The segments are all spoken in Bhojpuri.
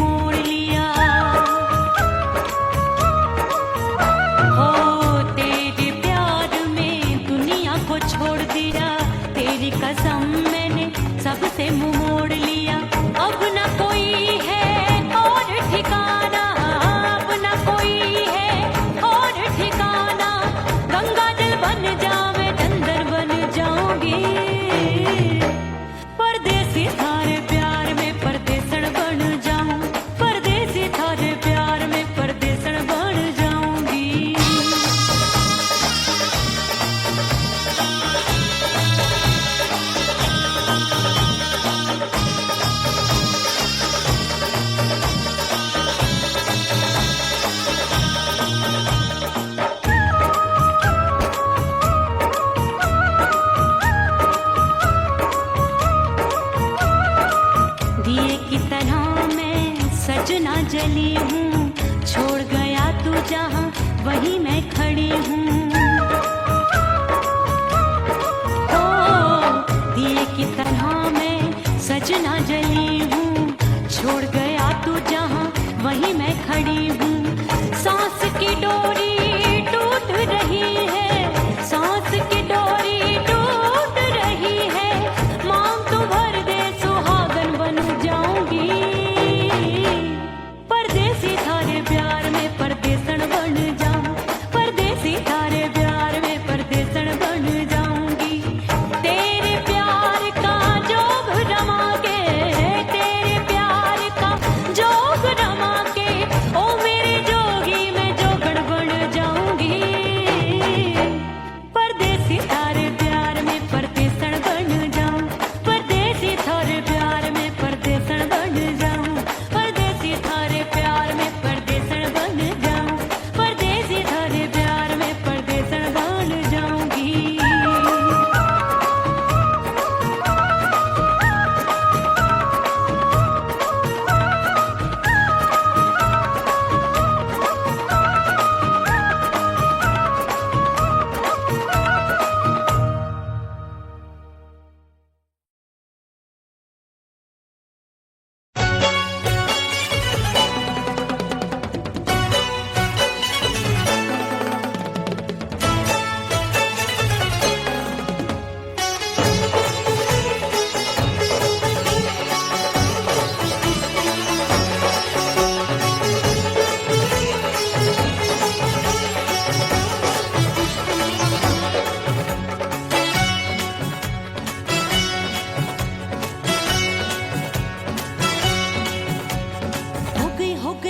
मोड़ लिया। हो तेरे प्यार में दुनिया को छोड़ दिया, तेरी कसम मैंने सबसे मुंह मोड़ लिया। अब न कोई है और ठिकाना, अब न कोई है और ठिकाना। गंगा जल बन जावे चंदन बन जाऊंगी, परदेसी थारे प्यार में परदेसन बन जाऊं, परदेसी थारे प्यार में परदेसन बन जाऊंगी। दिए की तरह मैं सजना जली हूँ, छोड़ गया तू जहाँ वहीं मैं खड़ी हूँ। ओ दिए की तरह मैं सजना जली हूँ, छोड़ गया तू जहाँ वहीं मैं खड़ी हूँ। सांस की डोरी टूट रही है, सांस की डोरी टूट रही है। मांग तू भर दे सुहागन बन जाऊंगी, परदेसी थारे प्यार में परदेसन बन जाऊं, परदेसी थारे प्यार में परदेसन बन जाऊंगी। तेरे प्यार का जोग रमा के, तेरे प्यार का जोग रमा के, ओ मेरे जोगी मैं जोगण बन जाऊंगी, परदेसी थारे प्यार में परदेसन बन जाऊं, परदेसी थारे प्यार में परदेसन बन जाऊं, परदेसी थारे प्यार में परदेसन बन जाऊं, परदेसी थारे प्यार में परदेसन बन जाऊंगी।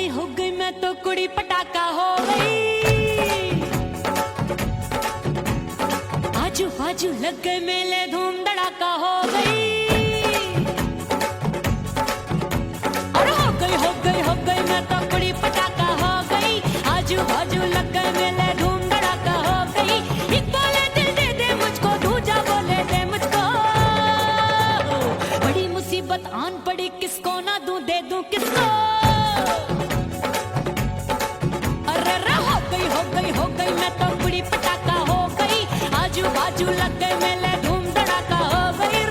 हो गई मैं तो कुड़ी पटाखा हो गई। आजू बाजू लग गए मेले धूम धड़ाका हो गई। और हो गई मैं तो कुड़ी पटाखा हो गई। आजू बाजू लग गए मेले धूम धड़ाका हो गई। एक बोले दिल दे दे मुझको, दूजा बोले दे मुझको। बड़ी मुसीबत आन पड़ी, किसको ना दूं दे दूं किसको। हो गई मैं तो कुड़ी पटाखा हो गई। आजू बाजू लग गए मेले धूम धड़ाका हो गई।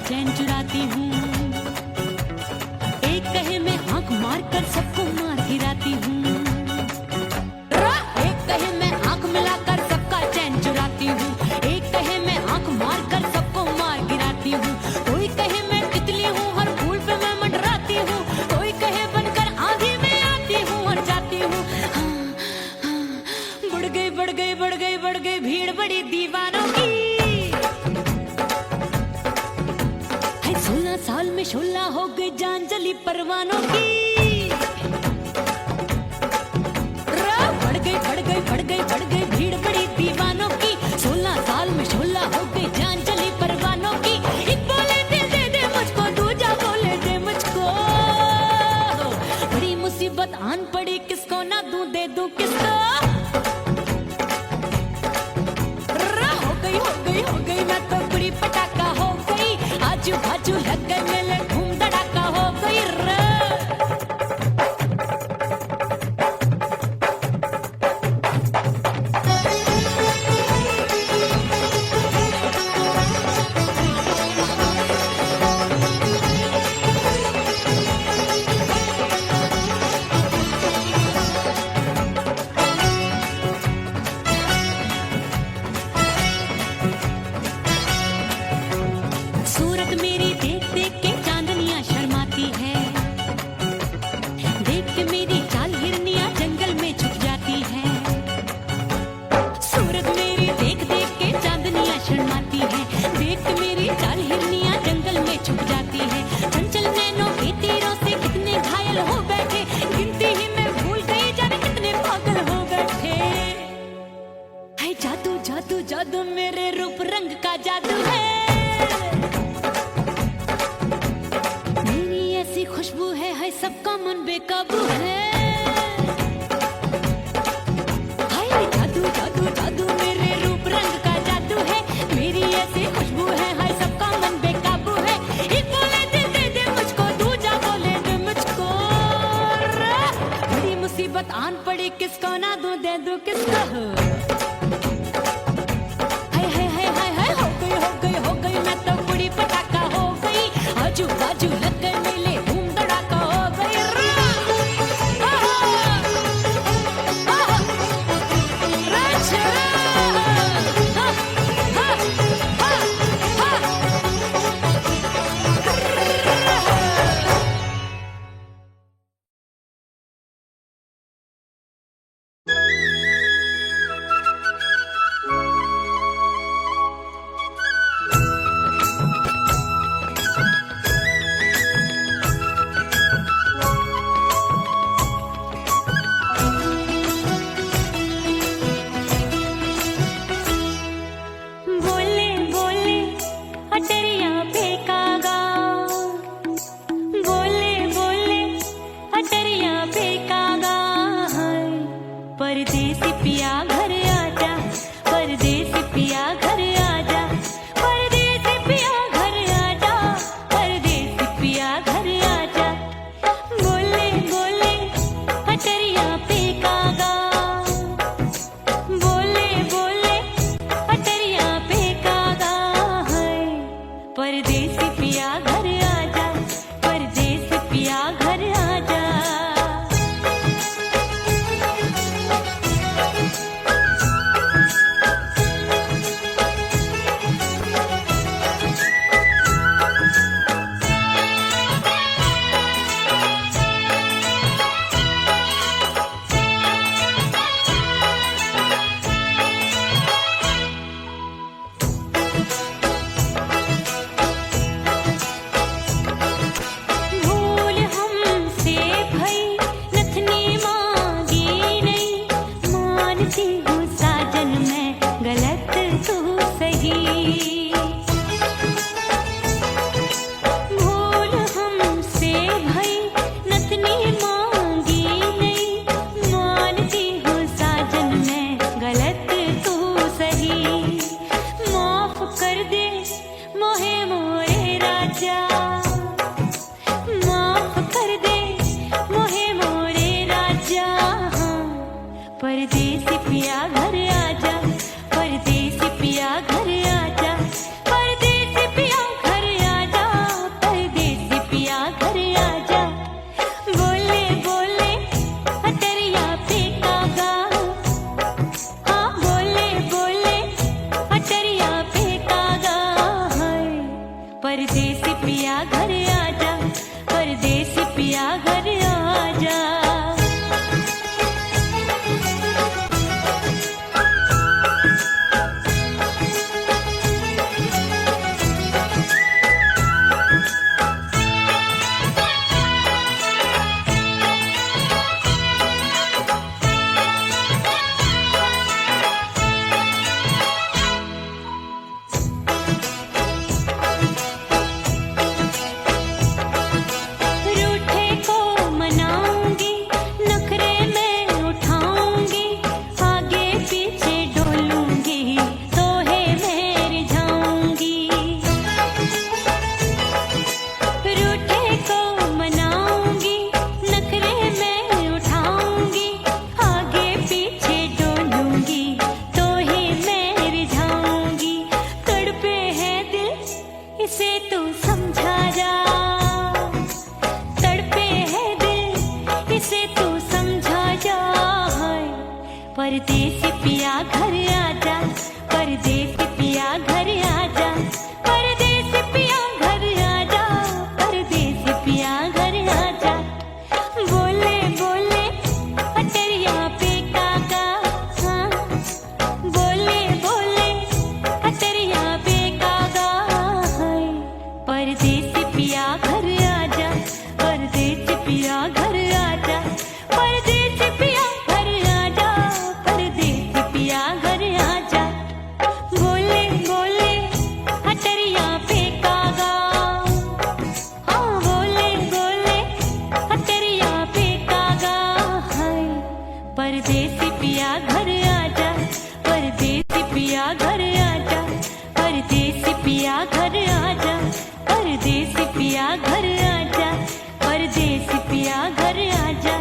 चैन चुराती हूँ, एक कहे मैं आंख मार कर सबको मार गिराती हूँ। एक कहे मैं आंख मिलाकर सबका चैन चुराती हूँ। एक कहे मैं आंख मार कर सबको मार गिराती हूँ। कोई कहे मैं तितली हूँ, हर फूल पे मैं मंडराती हूँ। कोई कहे बनकर आंधी में आती हूँ और जाती हूँ। बढ़ गई भीड़ बड़ी दीवानों की। 16 साल में शोला हो गई जान जली परवानों की। बढ़ गई भीड़ बड़ी दीवानों की। 16 साल में शोला हो गई जान जली परवानों की। एक बोले दिल दे दे मुझको, दूजा बोले दे मुझको। बड़ी मुसीबत आन आन पड़ी, किसको ना दूं दे दूं किसको। हो गई मैं तो बुरी पटाखा हो गई, आजू बाजू लग गए मेले धूम धड़ाका हो गई रे। जादू मेरे रूप रंग का जादू है, मेरी ऐसी खुशबू है सबका मन बेकाबू है। हाय जादू जादू जादू मेरे रूप रंग का जादू है, मेरी ऐसी खुशबू है सबका मन बेकाबू है। एक बोले दे दे मुझको, दूजा बोले दे मुझको, बड़ी मुसीबत आन पड़ी, किसको ना दूं दे दूं किसको। हो गई मैं तो बुरी पटाखा हो गई, आजू बाजू लग गए मेले धूम धड़ाका हो गई। परदेसी पिया घर आजा, परदेसी पिया घर आजा, परदेसी पिया घर आजा, परदेसी पिया घर आजा। बोले बोले अटरिया पे कागा, बोले बोले अटरिया पे कागा है। परदेसी पिया घर आजा, परदेसी पिया घर आजा। परदेसी पिया घर आजा, परदेसी पिया घर आजा, परदेसी पिया घर आजा, परदेसी पिया घर आजा। बोले बोले अटरिया पे कागा, हाँ बोले बोले अटरिया पे कागा है। परदेसी पिया घर आजा, परदेसी पिया घर आजा। परदेसी पिया घर आजा, परदेसी पिया घर आजा, परदेसी पिया घर आजा, परदेसी पिया घर आजा। बोले बोले अटरिया पे काका, हाँ बोले बोले अटरिया पे काका, हाय परदेसी पिया घर आजा, परदेसी पिया घर आजा, परदेसी पिया घर आजा, परदेसी पिया घर आजा। बोले बोले अटरिया पे कागा, हाँ बोले बोले अटरिया पे कागा, हाय परदेसी पिया घर आजा, परदेसी पिया घर आजा, परदेसी पिया घर आजा, परदेसी पिया घर आजा, परदेसी पिया घर आजा,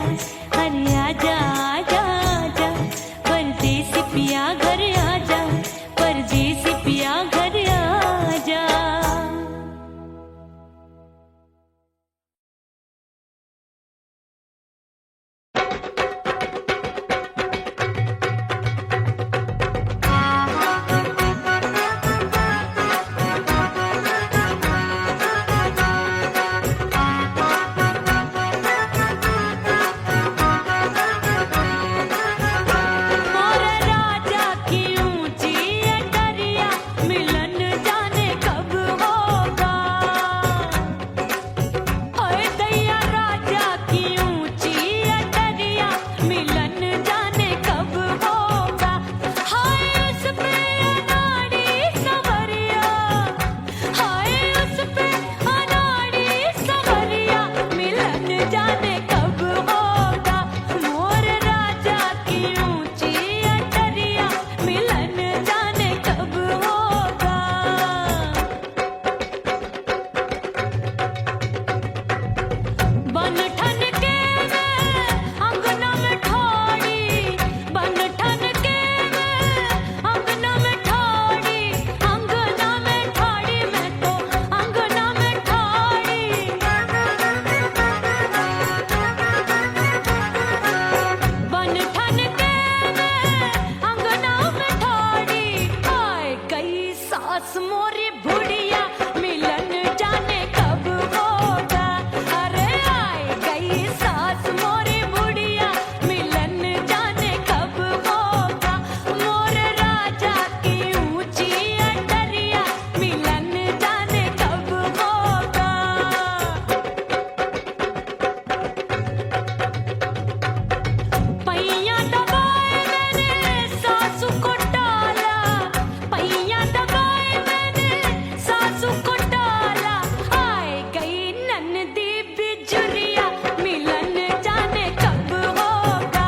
अरे आजा आजा आजा, परदेसी पिया घर आजा, परदेसी पिया घर आजा। मोरा राजा की ऊंची अटरिया, मिलन जाने कब होगा। ओए दैया राजा की ऊंची अटरिया, मिलन जाने कब होगा। हाय उस पे अनाड़ी सवरिया, हाय उस पे अनाड़ी सवरिया, मिलन जाने कब होगा। मोर राजा की ऊंची अटरिया, मिलन जाने कब होगा। बन ठन के मैं अंगना में ठाड़ी, बन ठन के मैं अंगना में ठाड़ी, अंगना में ठाड़ी, मैं तो अंगना में ठाड़ी। बन ठन के मैं अंगना में ठाड़ी, आए गई सास मोरी बुढ़िया, मिलन जाने कब होगा। अरे आए गई सास मोरी बुढ़िया, मिलन जाने कब होगा। मोर राजा की ऊंची अटरिया, मिलन जाने कब होगा। पैया दबाए मैंने सासू को टाला, पैया दबाए मैंने सासू को टाला, आए गई ननदी बिजुरिया, मिलन जाने कब होगा।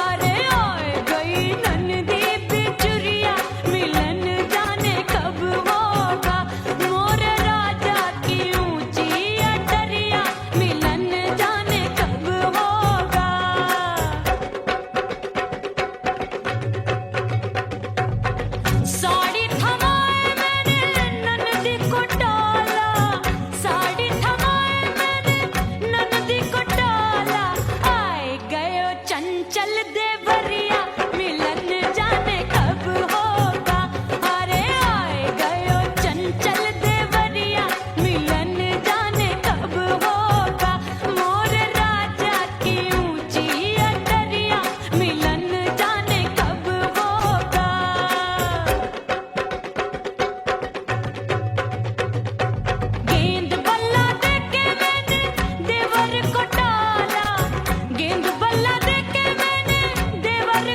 अरे आए गई ननदी बिजुरिया, मिलन जाने कब होगा। मोर राजा की ऊंची अटरिया, मिलन जाने कब होगा। साड़ी थमाए मैंने ननदी को डाला, साड़ी थमाए मैंने ननदी को डाला, आए गयो चंचल देवरिया, मिलन जाने कब होगा। अरे आए गयो चंचल देवरिया, मिलन जाने कब होगा। मोर राजा की ऊंची अटरिया, मिलन जाने कब होगा। गेंद बल्ला देके मैंने देवर को डाला, गेंद बल्ला देके मैंने देवर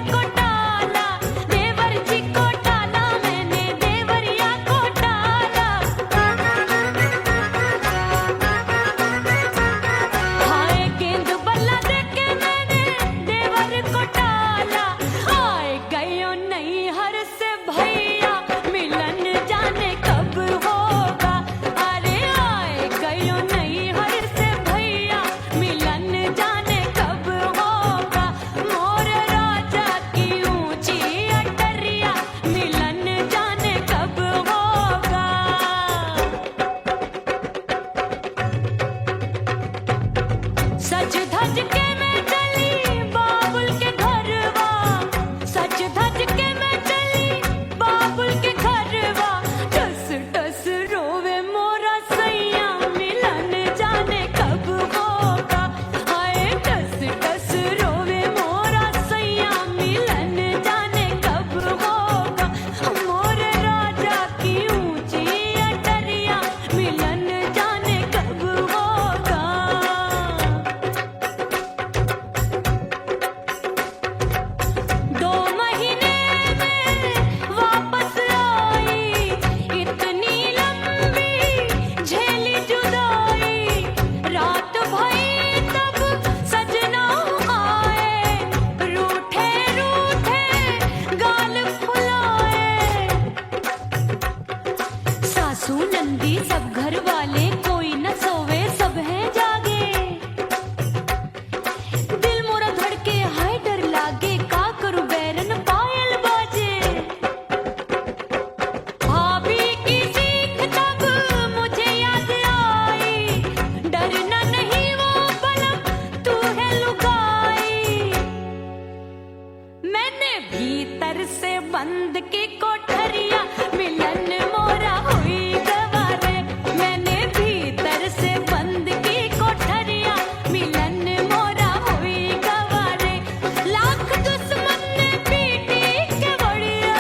भीतर से बंद की कोठरिया मिलन मोरा हुई गवारे मैंने भीतर से बंद की कोठरिया मिलन मोरा हुई गवारे लाख दुश्मन ने पीटी के बढ़िया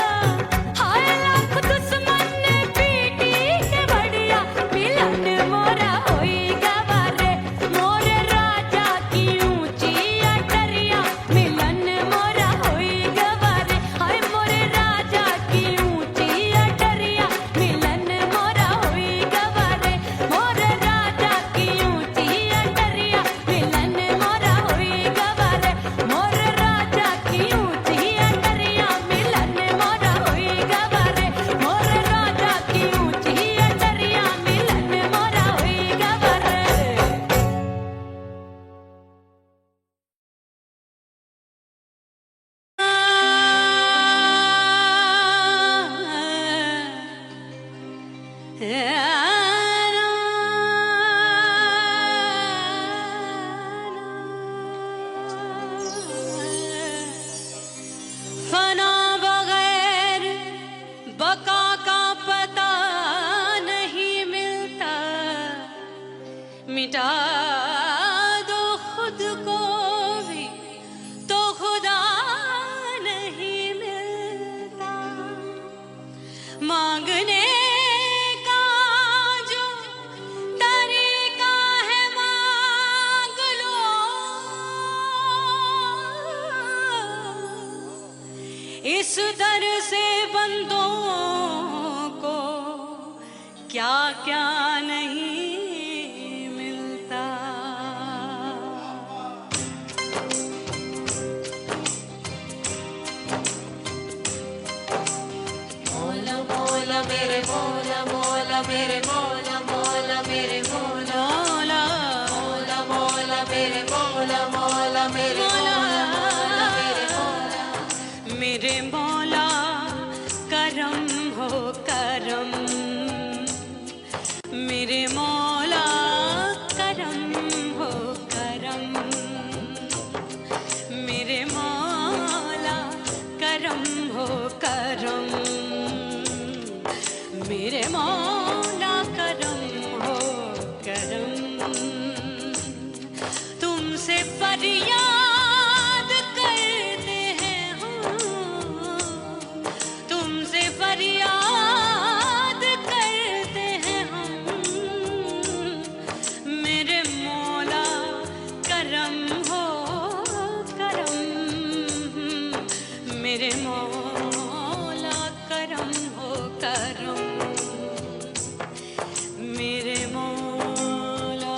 हाय लाख दुश्मन ने पीटी के बढ़िया मिलन मोरा हुई गवारे मोरे राजा की ऊंची अटरिया मिलन मोरा हुई गवारे हाय मोरे राजा की ऊंची अटरिया मिलन मोरा हुई गवारे मोरे राजा की ऊंची अटरिया मिलन मोरा हुई गवारे मोरे राजा की ऊंची अटरिया मिलन मोरा हुई गवारे मोरे राजा की ऊंची अटरिया मिलन मोरा हुई फना बगैर बका का पता नहीं मिलता मिटा दो खुद को भी तो खुदा नहीं मिलता मांगने का जो तरीका है मांग लो इस दर से बंदों को क्या क्या नहीं मिलता मौला मौला मेरे मौला मौला मेरे मौला मौला मेरे मौला मौला मौला मेरे मौला मौला मेरे मौला मौला मेरे मौला मेरे मौला करम हो करम मेरे मौला करम हो करम मेरे मौला करम हो करम मेरे मौला करम हो करम तुमसे फरियाद करते हैं हम तुमसे फरियाद करते हैं हम मेरे मौला करम हो करम मेरे मौला करम हो करम मेरे मौला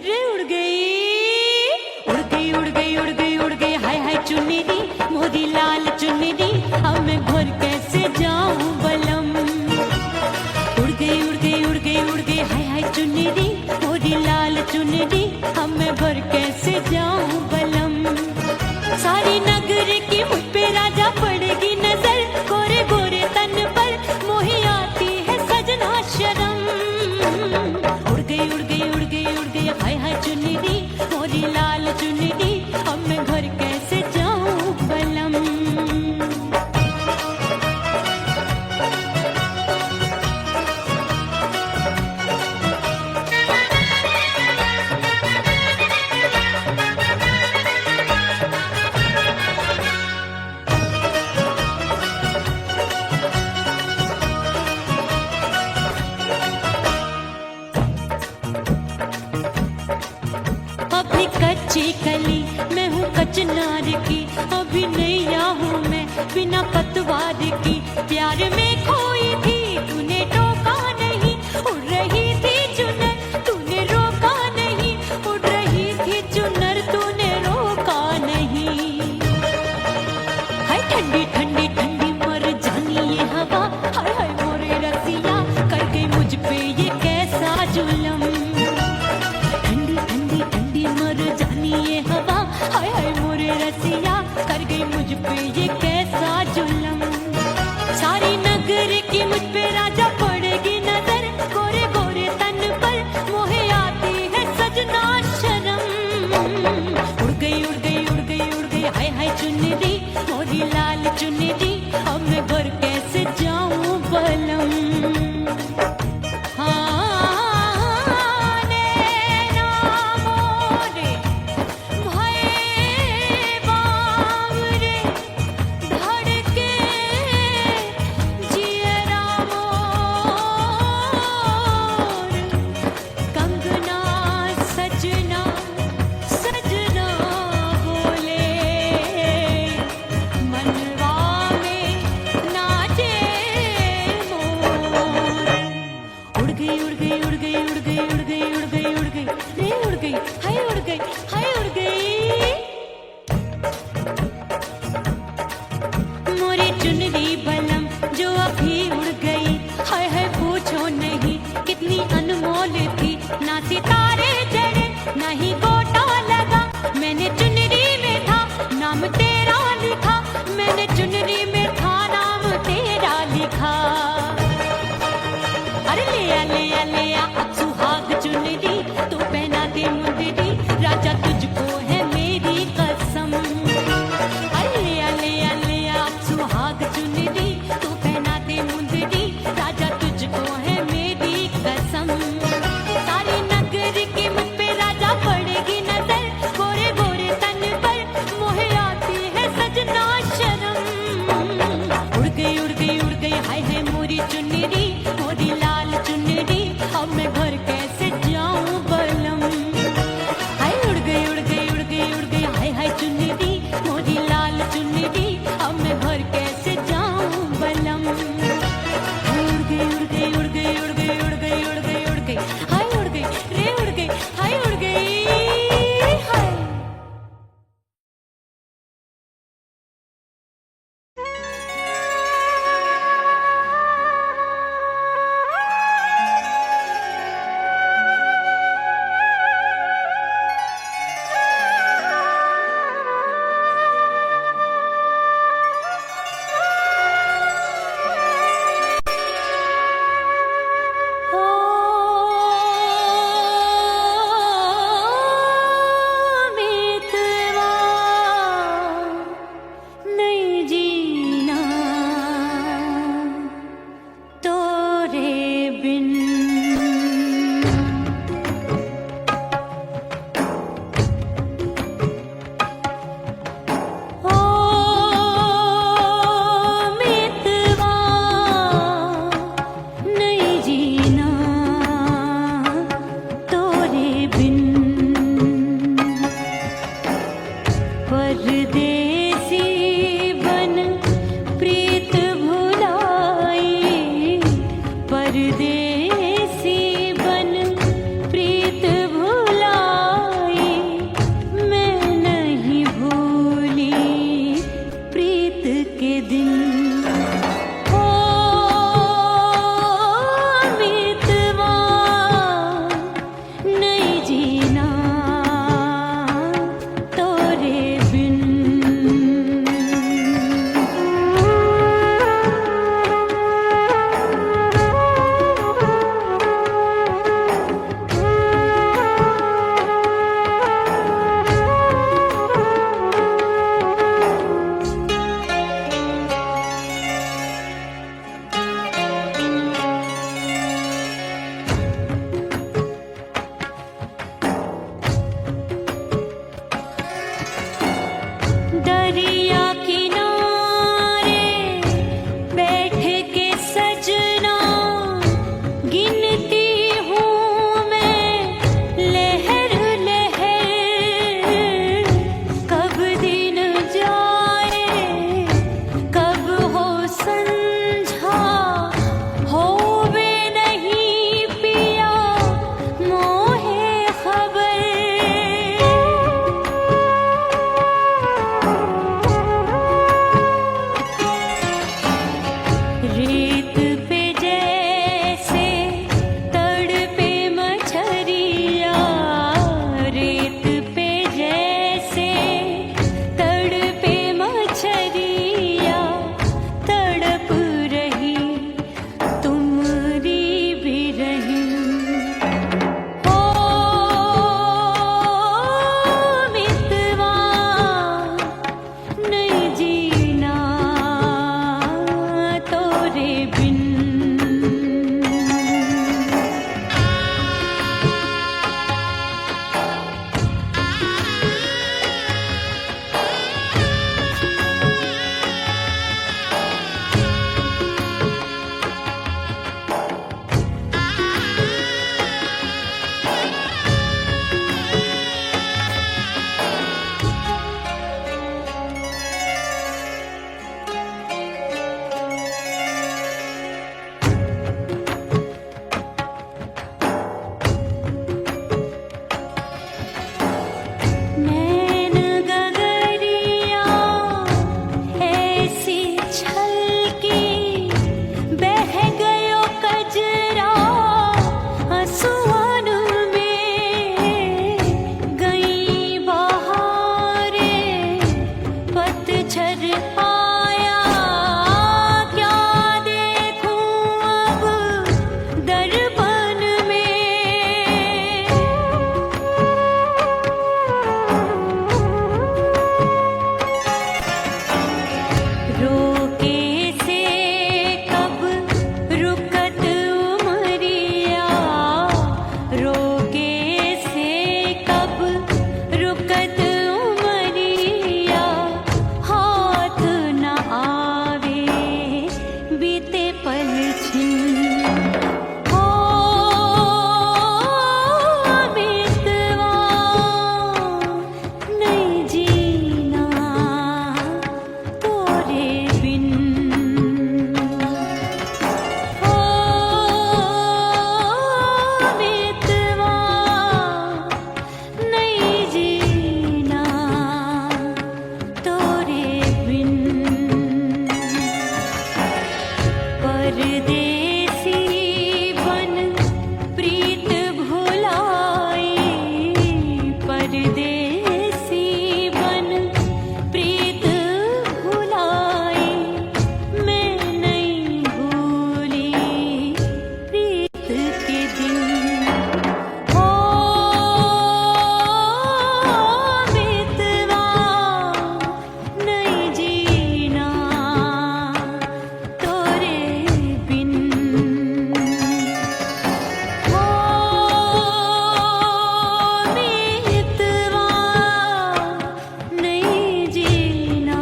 रे उड़ गई उड़ गई उड़ गई उड़ गई उड़ गई हाय हाय चुन्नी मोरी लाल चुन्नी अब मैं घर कैसे जाऊं बलम। उड़ गई उड़ गई उड़ गई उड़ गई हाय हाय चुन्नी मोरी लाल चुन्नी अब मैं घर कैसे जाऊं बलम। सारी नगर की मुझ पे राजा पड़ेगी नजर गोरे गोरे तन पर मोही आती है सजना शर्म। उड़ गई उड़ गई उड़ गई उड़ गई हाय हाय चुन्नी मोरी लाल चुन्नी अब मैं घर कैसे जाऊं बलम। अभी कच्ची कली मैं हूँ कचनार की अभी नैया हूँ मैं बिना पतवार की प्यार में खोई थी तूने टोका नहीं उड़ रही थी चुनर तूने रोका नहीं उड़ रही थी चुनर तूने रोका नहीं। हाय ठंडी ठंडी ठंडी मर जानी ये हवा हाय हाय मोरे रसिया कर गई मुझ पे ये कैसा जुलम। ठंडी ठंडी ठंडी मर जानी ये हवा हाय हाय मोरे रसिया कर गई मुझ पे ये कैसा जुलम। सारी नगर की मुझ पे राजा पड़ेगी नजर गोरे गोरे तन पर मोहे आती है सजना शर्म। उड़ गई उड़ गई उड़ गई उड़ गई हाय हाय चुन्नी मोरी लाल चुन्नी अब मैं घर कैसे जाऊं बलम। चुनरी बलम जो अभी उड़ गई हाय हाय पूछो नहीं कितनी अनमोल थी ना सितारे जड़े ना ही गोटा लगा मैंने चुनरी में था नाम तेरा लिखा मैंने चुनरी में था नाम तेरा लिखा। अरे ले आ अब सुहाग चुनरी तू पहना दे मुंदरी राजा तुझको है मेरी कसम। अरे ले आ अब सुहाग चुनरी तू पहना दे मुंदरी राजा तुझको है मेरी कसम। सारी नगर की मुझ पे राजा पड़ेगी नजर गोरे गोरे तन पर मोहे आती नैन गगरिया ऐसी छलकी, बह गयो कजरा आंसुओं में, गई बहारें पतझड़ आया, क्या देखूं अब दर्पण में। रोके से कब रुकत उमरिया, रोके से कब रुकत उमरिया, हाथ न आवे बीते पल छिन, हो मितवा नहीं जीना तोरे बिन, हो मितवा नहीं जीना तोरे बिन। परदेसी बन प्रीत भुलाई, परदेसी बन प्रीत भुलाई, मैं नहीं भूली प्रीत के दिन, हो मितवा नहीं जीना तोरे बिन, हो मितवा नहीं जीना,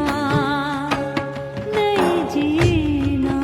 नहीं जीना।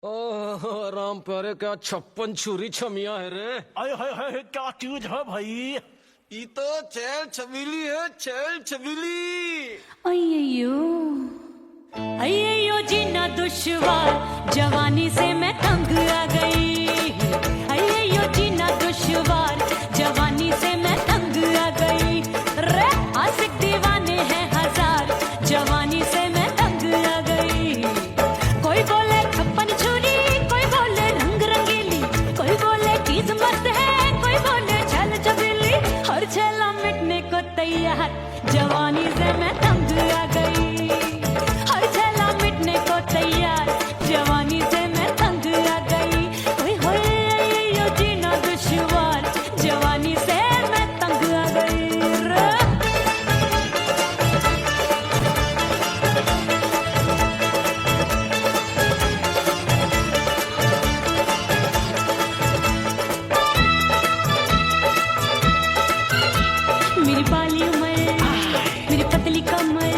ओह राम प्यारे, क्या 56 छुरी छमिया है रे। आय हाय हाय, क्या चीज है भाई? ये तो चैल छबीली है, चैल छबीली। अय्यो अय्यो जीना दुश्वार, जवानी से मैं तंग आ गई, अय्यो जीना दुश्वार, जवानी से मैं तंग आ गई, रे आशिक दीवाने हैं हजार, जवानी से मैं तंग आ गई। कोई बोले 56 छुरी, कोई बोले रंग रंगीली, कोई बोले चीज मस्त है, कोई बोले छल छबीली, हर छेला मिटने को तैयार, जवानी से मैं तंग आ गई, हर छेला मिटने को तैयार, जवानी से मैं तंग आ गई। ओए होए यो जीना दुश्वार, जवानी से मैं तंग आ गई रे। मेरी बाली उम्र, मेरी पतली कमर,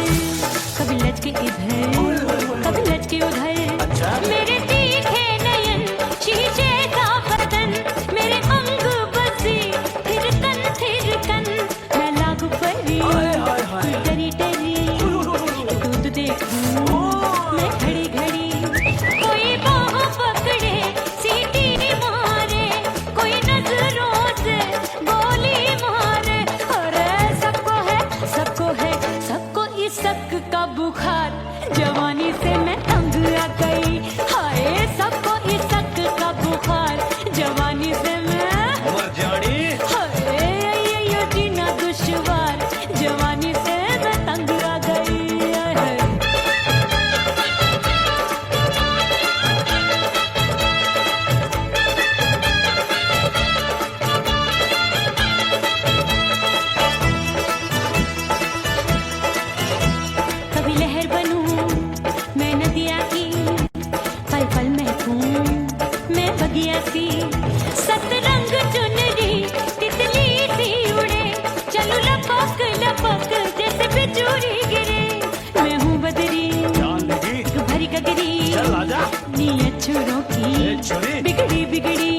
बिगड़ी।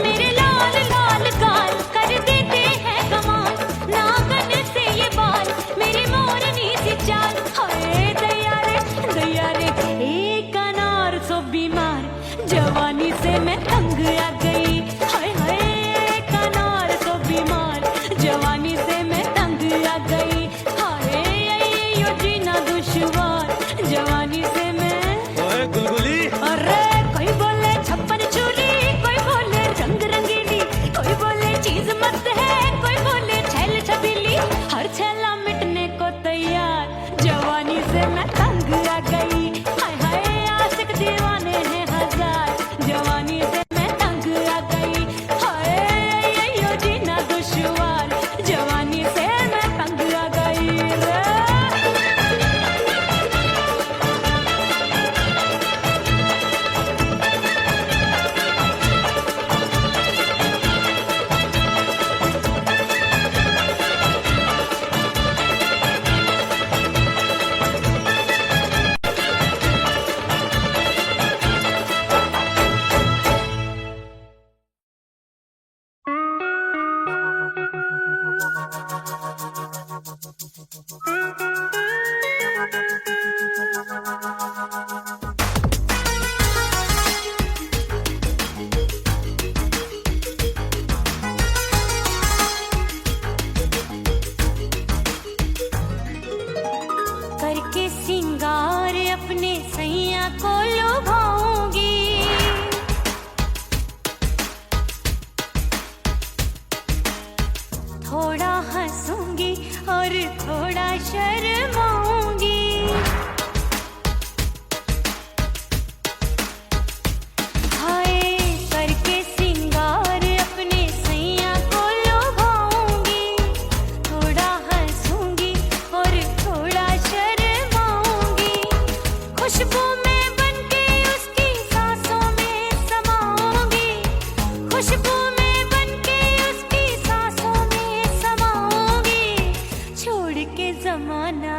मेरे लाल लाल गाल कर देते हैं कमाल, नागन से ये बाल मेरी मोरनी सी चाल। हाय दैया रे एक अनार सो बीमार, जवानी से मैं तंग आ गई। हाय हाय एक अनार सो बीमार, जवानी से मैं तंग आ गई। हाय यो जीना दुश्वार, जवानी से मैं। ओए गुलगुली, अरे कोई बोले छप्पन चूली, कोई बोले रंग रंगीली, कोई बोले चीज मस्त है, कोई बोले छैल छबीली। हर छैला मिटने को तैयार, जवानी से मैं तंग आ गई। हाय हाय आशिक दीवाने हैं हजार, जवानी से मैं तंग आ गई। हाय यो जीना दुश्वार, जवानी से मैं तंग आ गई रे। करके सिंगार अपने सैया को लुभाऊंगी, थोड़ा हंसूंगी और थोड़ा शर्माऊंगी। हाय करके सिंगार अपने सैया को लुभाऊंगी, थोड़ा हंसूंगी और थोड़ा शर्माऊंगी। खुशबू में बनके उसकी सांसों में समाऊंगी, खुशबू में बनके उसकी सांसों में समाऊंगी। छोड़ के जमाना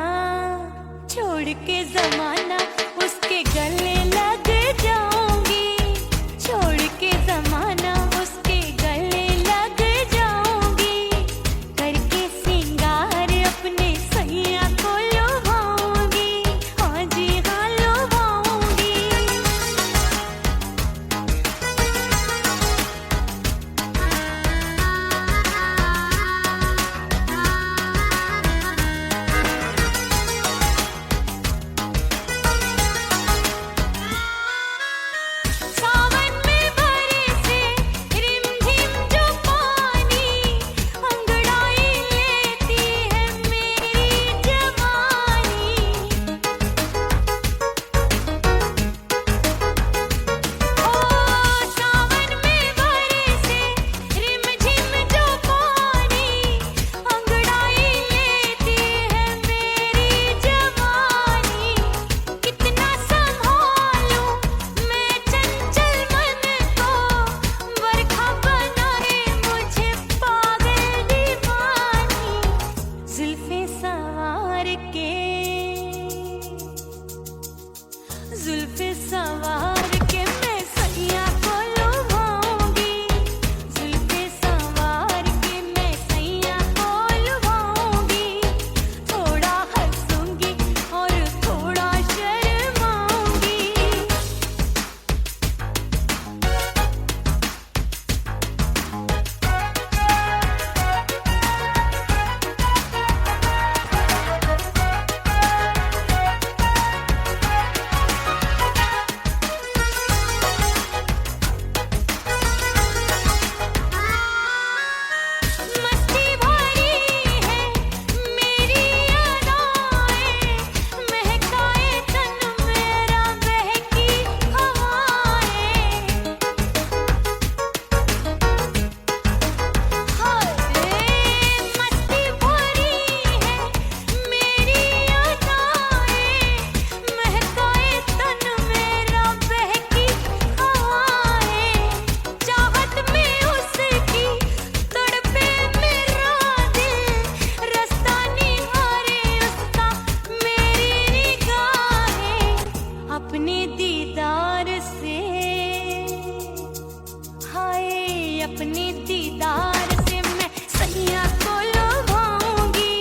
दीदार से मैं सैया को लुभाऊंगी,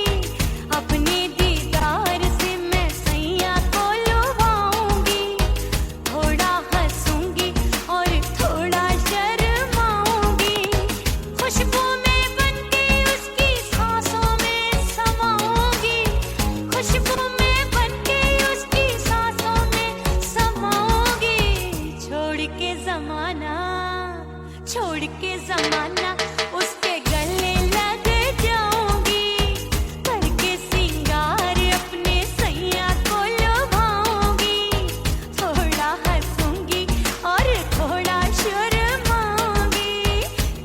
अपने दीदार से मैं सैया को लुभाऊंगी। थोड़ा हंसूंगी और थोड़ा शर्माऊंगी, खुशबू में बनके उसकी सांसों में समाऊंगी, खुशबू में बनके उसकी सांसों में समाऊंगी। छोड़ के जमाना उसके गले लग जाऊंगी, करके सिंगार अपने सैया को लुभाऊंगी। थोड़ा हंसूंगी और थोड़ा शर्माऊंगी,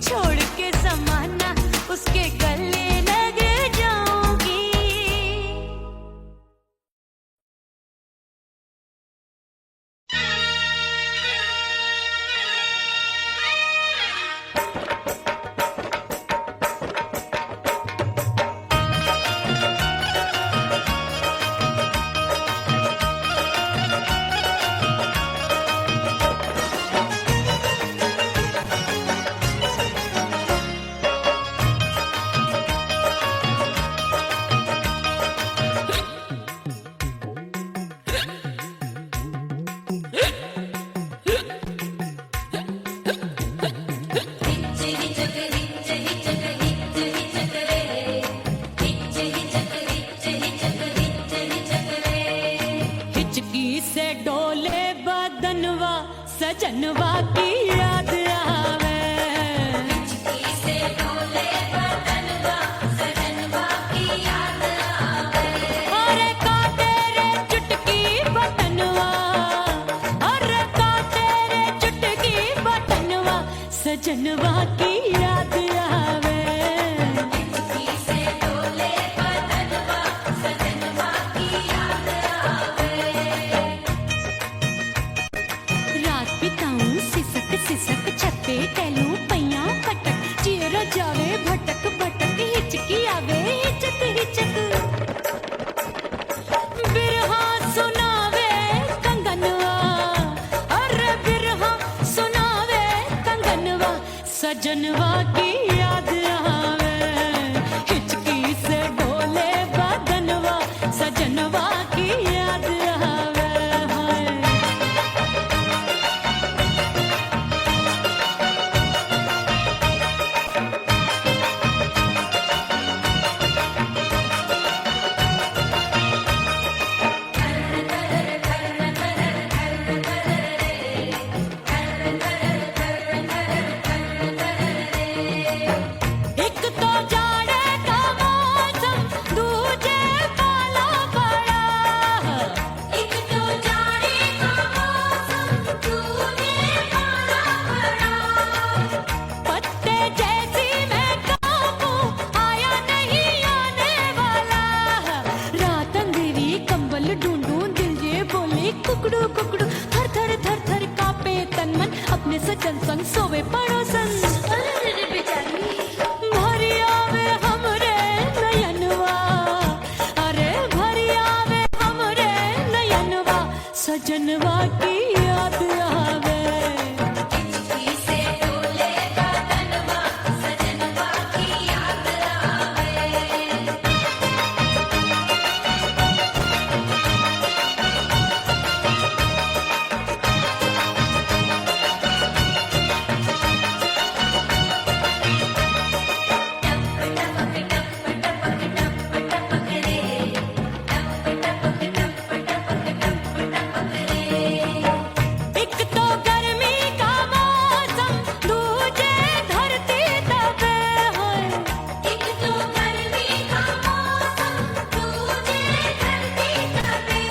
छोड़ के जमाना उसके गले लग जाऊंगी। हिचकी से डोले बदनवा सजनवा की याद आवे, हिचकी से डोले बदनवा सजनवा की याद आवे। अरे का तेरे चुटकी बटनवा, अरे का तेरे चुटकी बटनवा सजनवा की याद आवे। हिचकी से डोले बदनवा सजनवा की याद आवे। रात बिताऊं सिसक सिसक छत पे टहलूं पैया पटक, चेहरा जावे भटक भटक, हिचकी आवे हिचक हिचक। बिरहा सुनावे कंगनवा, अरे बिरहा सुनावे कंगनवा सजनवा की याद आवे। हिचकी से डोले बदनवा सजनवा की याद आवे। हाय एक तो जाड़े का मौसम, दूजे पाला पड़ा। एक तो जाड़े का मौसम, दूजे पाला पड़ा। पत्ते जैसी मैं कांपूं, आया नहीं आने वाला। रात अंधेरी कंबल ढूंढूं, दिल ये बोले कुकड़ू कुकड़ू। थर थर थर थर कांपे तन मन, अपने सजन संग सोवे पड़ोसन। भरी आवे हमरे नयनवा, अरे भरी आवे हमरे नयनवा सजनवा की याद आवे। हिचकी से डोले बदनवा सजनवा की याद आवे। एक तो गर्मी का मौसम, दूजे धरती तपे। एक तो गर्मी का मौसम, दूजे धरती तपे।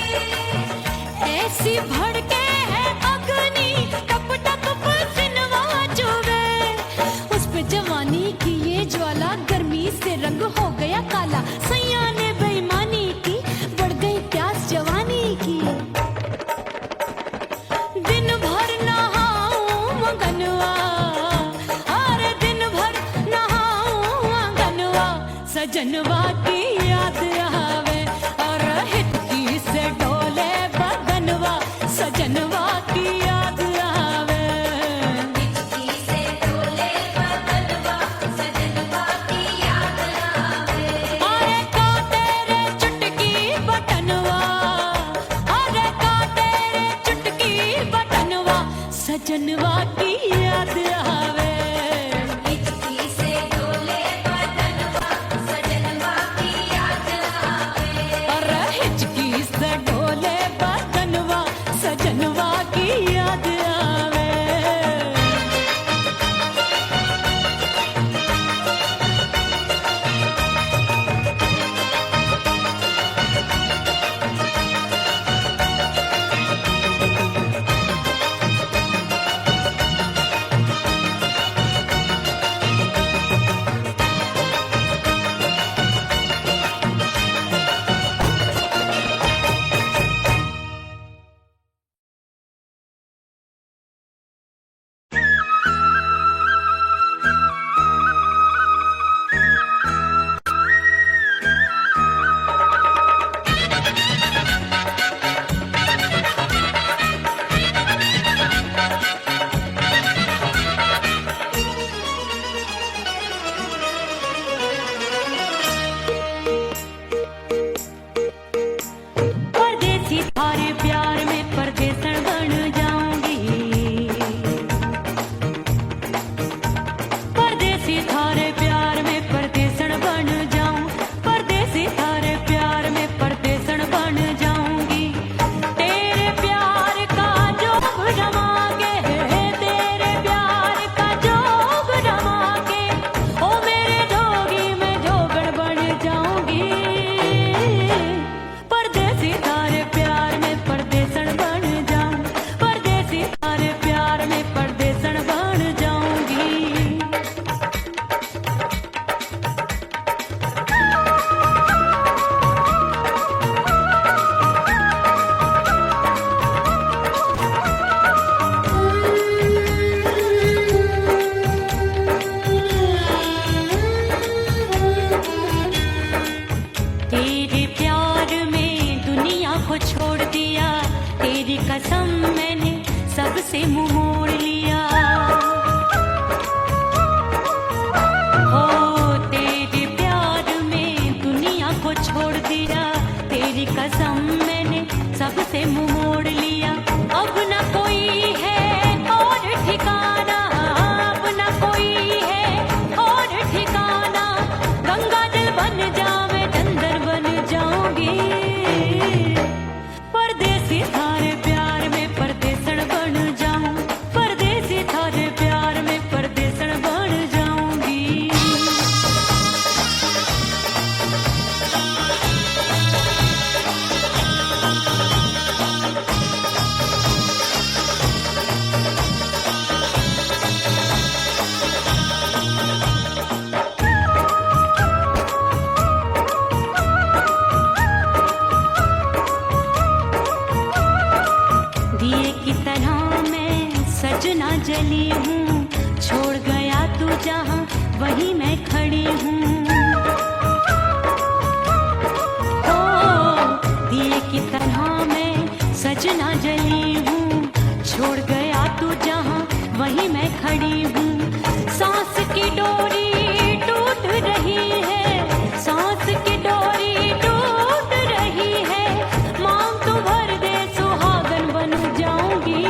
ऐसी भड़के है अग्नि, टप टप पसीनवा चुभे। उस पे जवानी की ये ज्वाला, गर्मी से रंग हो गया काला। सैया ने बेईमानी की, बढ़ गई प्यास जवानी की। दिन भर नहाऊं आंगनवा, अरे दिन भर नहाऊं आंगनवा सजनवा की याद आवे। और हिचकी से डोले बदनवा सजनवा की याद आवे। हिचकी से डोले बदनवा वहीं मैं खड़ी हूँ। ओ दिए की तरह मैं सजना जली हूँ, छोड़ गया तू जहाँ वहीं मैं खड़ी हूँ। सांस की डोरी टूट रही है, सांस की डोरी टूट रही है, मांग तू भर दे सुहागन बन जाऊंगी।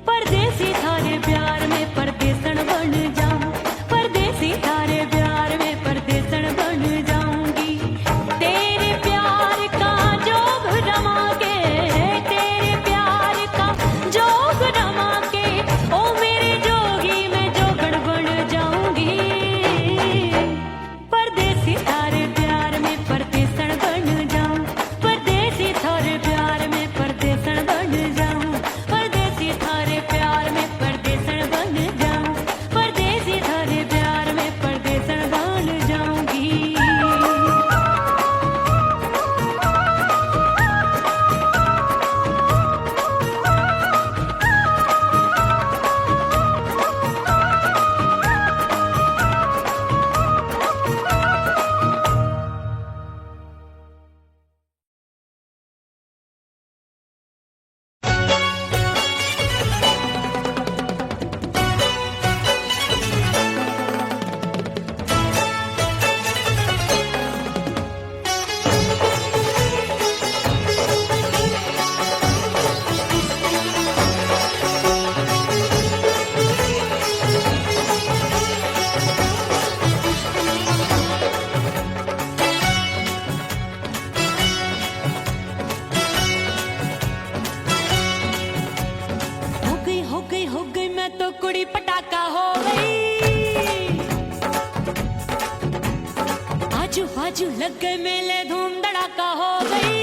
परदेसी थारे प्यार में परदेसन बन जाऊं, परदेसी थारे प्यार में परदेसन बन जाऊंगी। तेरे प्यार का जोग रमा के, तेरे प्यार का जोग रमा के, ओ मेरे जोगी मैं जोगड़ बन जाऊंगी। परदेसी थारे प्यार में परदेसन बन जाऊं, परदेसी थारे प्यार में परदेसन बन जाऊं, परदेसी थारे प्यार में परदेसन बन जाऊं, परदेसी थारे प्यार में परदेसन बन जाऊंगी। हो गई मैं तो कुड़ी पटाखा हो गई। आजू बाजू लग गए मेले धूम धड़ाका हो गई।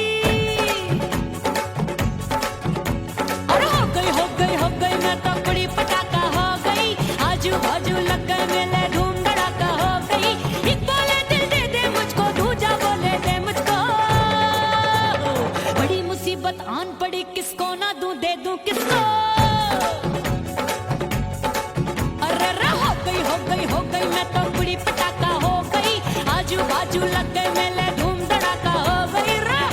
अरे हो गई मैं तो कुड़ी पटाखा हो गई। आजू बाजू लग गए मेले धूम धड़ाका हो गई। एक बोले दिल दे दे मुझको, दूजा बोले दे मुझको। बड़ी मुसीबत आन पड़ी, किसको ना दूं दे दूं किसको। हो गई मैं तो कुड़ी पटाखा हो गई। आजू बाजू लग गए मेले धूम धड़ाका हो गई रे।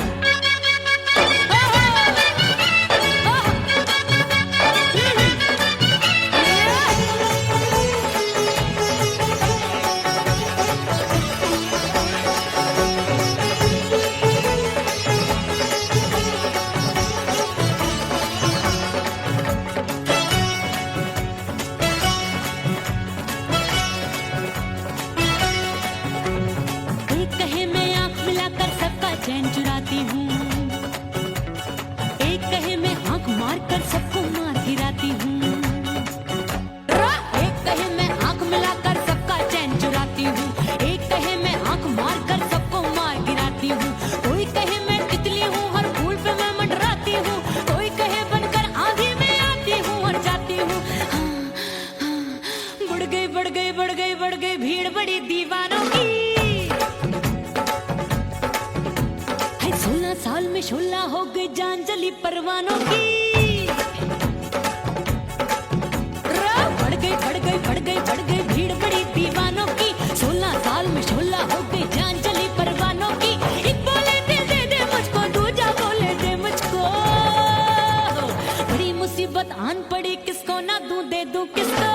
चैन चुराती हूँ, एक कहे मैं आंख मार कर सबको मार गिराती हूँ। एक कहे मैं आंख मिलाकर सबका चैन चुराती हूँ, एक कहे मैं आंख मार कर सबको मार गिराती हूँ। कोई कहे मैं तितली हूँ, हर फूल पे मैं मंडराती हूँ। कोई कहे बनकर आंधी में आती हूँ और जाती हूँ। बढ़ गई भीड़ बड़ी दीवानों की। 16 साल में शोला हो गई जान जली परवानों की। बढ़ गई भीड़ बड़ी दीवानों की। 16 साल में शोला हो गई जान जली परवानों की। एक बोले दिल दे दे मुझको, दूजा बोले दे मुझको। बड़ी मुसीबत आन पड़ी, किसको ना दूं दे दूं किसको।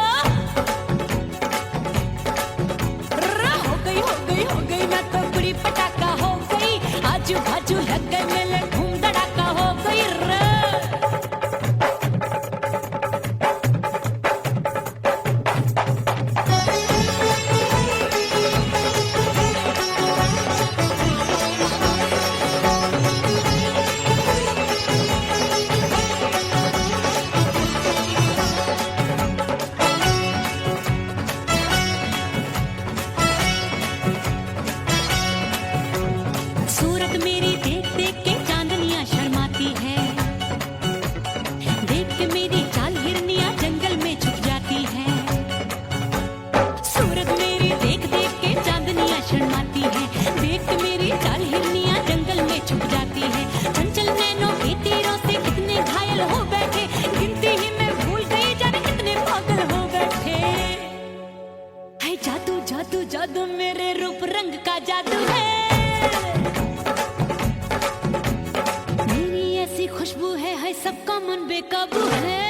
हो गई मैं तो कुड़ी पटाखा हो गई। आजू बाजू लग गए मेले धूम धड़ाका हो गई रे। जादू जादू जादू मेरे रूप रंग का जादू है, मेरी ऐसी खुशबू है सबका मन बेकाबू है।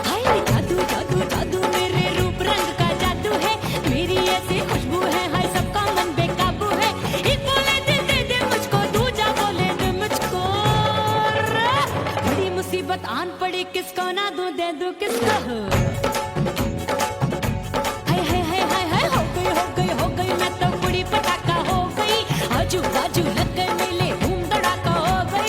हाय जादू जादू जादू मेरे रूप रंग का जादू है, मेरी ऐसी खुशबू है सबका मन बेकाबू है। एक बोले दिल दे दे मुझको, दूजा बोले दे मुझको, बड़ी मुसीबत आन पड़ी किसको ना दूं दे दूं किसको। हो गई मैं तो बुढ़ी पटाखा हो गई, आजू बाजू लग गए मेले धूम धड़ाका हो गई।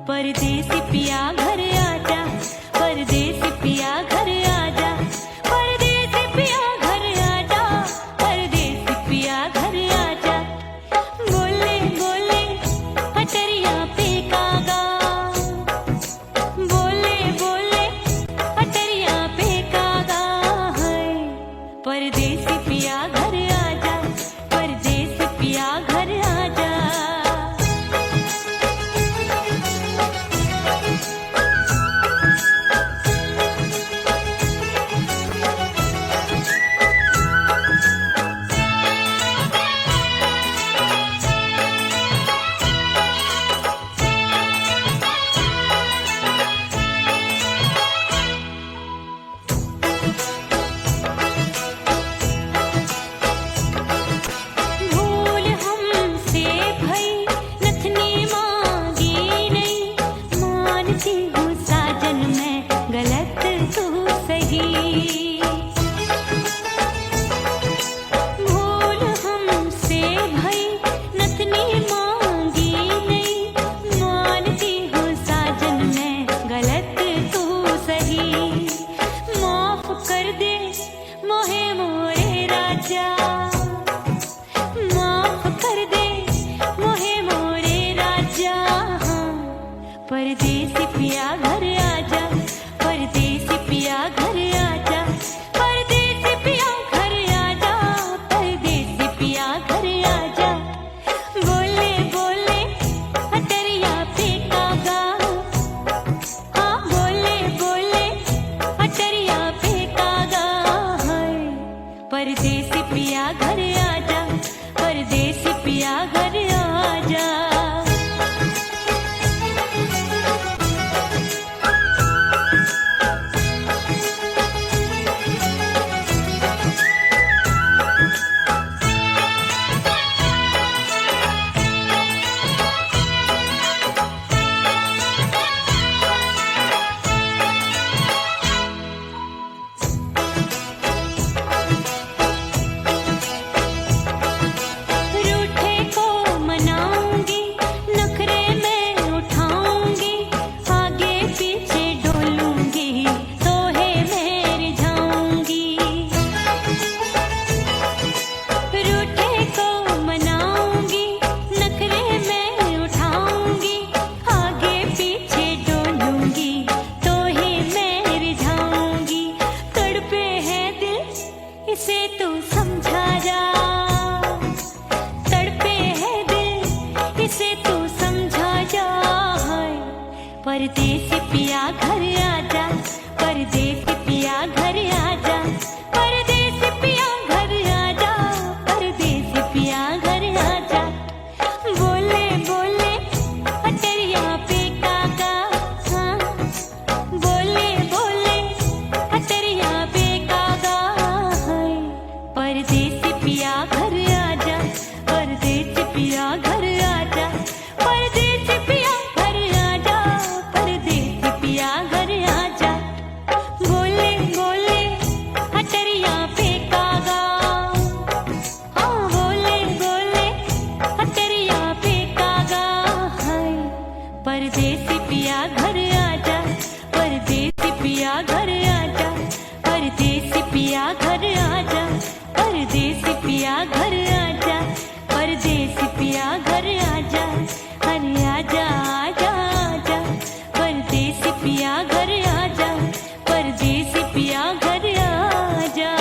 परदेसी पिया घर आजा, परदेसी पिया घर आजा, परदेसी पिया घर आजा, परदेसी पिया घर आजा। बोले बोले अटरिया पे कागा, बोले बोले अटरिया पे कागा है। परदेसी पिया घर आजा, परदेसी पिया घर आजा। परदेसी पिया घर आजा, परदेसी पिया घर आजा, परदेसी पिया घर आजा, परदेसी पिया घर आजा। बोले बोले अटरिया पे कागा, हाँ बोले बोले अटरिया पे कागा है। परदेसी पिया घर आजा, परदेसी पिया घर आजा। इसे तू समझा जा, तड़पे है दिल इसे तू समझा जा। परदेसी पिया घर आजा, परदेसी पिया घर आजा, परदेसी पिया घर आजा, परदेसी पिया घर आजा। बोले बोले अटरिया पे कागा, हाँ बोले बोले अटरिया पे कागा है। परदेसी पिया घर आजा, परदेसी पिया घर आजा, परदेसी पिया घर आजा, परदेसी पिया घर पिया घर आजा, परदेसी पिया घर आजा, परदेसी पिया घर आजा, परदेसी पिया घर आजा, अरे आजा आजा आजा, परदेसी पिया घर आजा, परदेसी पिया घर आजा।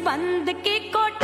बंद की कोठरी